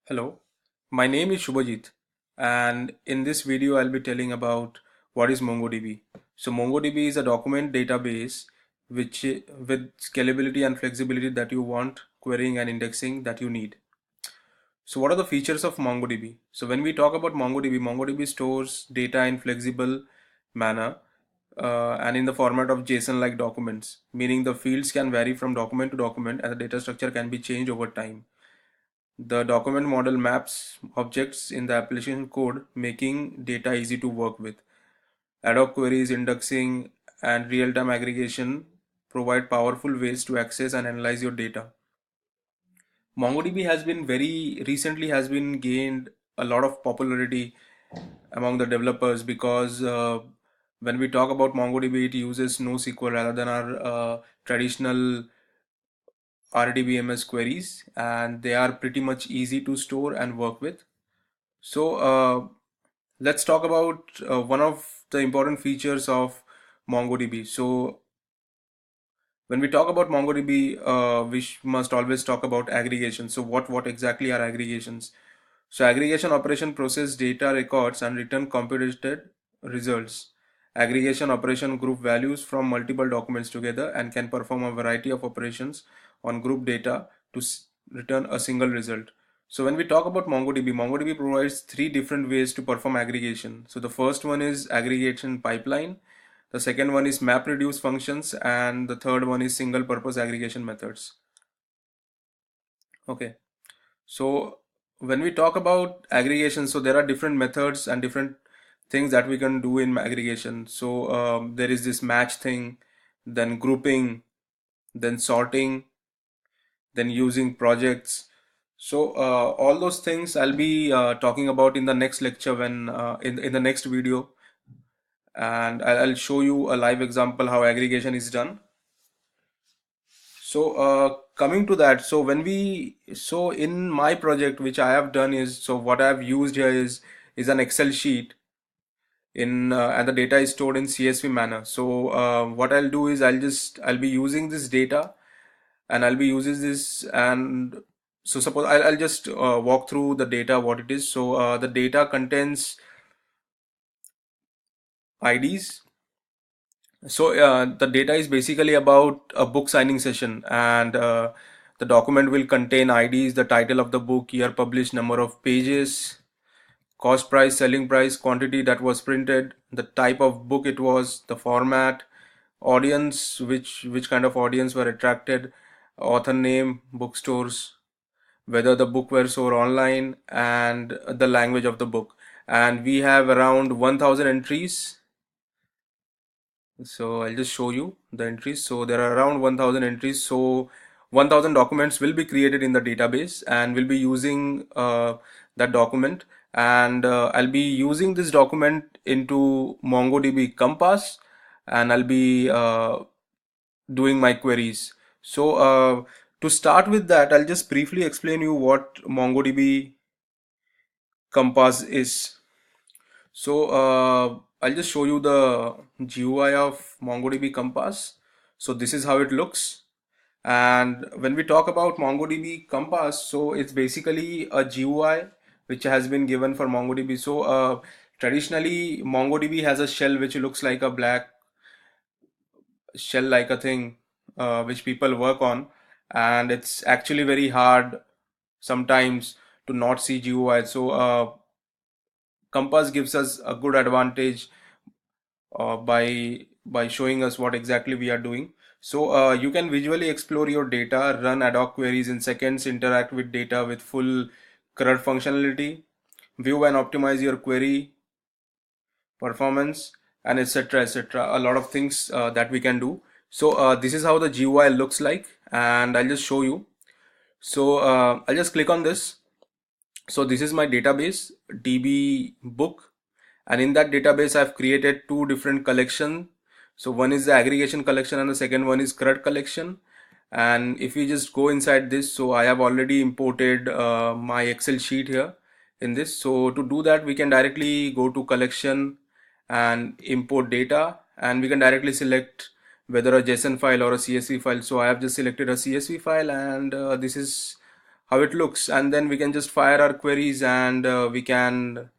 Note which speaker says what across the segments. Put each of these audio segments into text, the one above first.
Speaker 1: Hello, my name is Subhajit, and in this video I'll be telling about what is MongoDB. So MongoDB is a document database which with scalability and flexibility that you want, querying and indexing that you need. So what are the features of MongoDB? So when we talk about MongoDB, MongoDB stores data in flexible manner and in the format of JSON-like documents, meaning the fields can vary from document to document and the data structure can be changed over time. The document model maps objects in the application code, making data easy to work with. Ad hoc queries, indexing, and real-time aggregation provide powerful ways to access and analyze your data. MongoDB has been very recently has been gained a lot of popularity among the developers because when we talk about MongoDB, it uses NoSQL rather than our traditional RDBMS queries, and they are pretty much easy to store and work with. So let's talk about one of the important features of MongoDB. So when we talk about MongoDB, must always talk about aggregation. So what exactly are aggregations? So aggregation operation process data records and return computed results. Aggregation operation group values from multiple documents together and can perform a variety of operations on group data to return a single result. So when we talk about MongoDB, MongoDB provides three different ways to perform aggregation. So the first one is aggregation pipeline. The second one is map reduce functions, and the third one is single purpose aggregation methods. Okay. So when we talk about aggregation, so there are different methods and different things that we can do in aggregation. So there is this match thing, then grouping, then sorting, then using projects. So all those things I'll be talking about in the next lecture when in the next video, and I'll show you a live example how aggregation is done. So coming to that, so so in my project which I have done is, so what I've used here is an Excel sheet in and the data is stored in CSV manner. So what I'll do is I'll be using this data and I'll be using this, and so suppose I'll just walk through the data what it is. So the data contains IDs. So the data is basically about a book signing session, and the document will contain IDs, the title of the book, year published, number of pages, cost price, selling price, quantity that was printed, the type of book it was, the format, audience, which kind of audience were attracted, author name, bookstores, whether the book were sold online, and the language of the book. And we have around 1000 entries. So I'll just show you the entries. So there are around 1000 entries. So 1000 documents will be created in the database, and we'll be using that document. And I'll be using this document into MongoDB Compass, and I'll be doing my queries. So to start with that, I'll just briefly explain you what MongoDB Compass is. So I'll just show you the GUI of MongoDB Compass. So this is how it looks. And when we talk about MongoDB Compass, so it's basically a GUI which has been given for MongoDB. So traditionally MongoDB has a shell which looks like a black shell like a thing which people work on, and it's actually very hard sometimes to not see GUI. So Compass gives us a good advantage by showing us what exactly we are doing. So you can visually explore your data, run ad hoc queries in seconds, interact with data with full CRUD functionality, view and optimize your query performance, and etc etc. A lot of things that we can do. So this is how the GUI looks like, and I'll just show you. So I'll just click on this. So this is my database, DB book, and in that database I've created two different collections. So one is the aggregation collection and the second one is CRUD collection. And if we just go inside this, so I have already imported my Excel sheet here in this. So to do that, we can directly go to collection and import data, and we can directly select whether a JSON file or a CSV file. So I have just selected a CSV file, and this is how it looks, and then we can just fire our queries and we can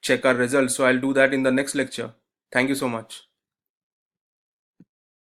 Speaker 1: check our results. So I'll do that in the next lecture. Thank you so much.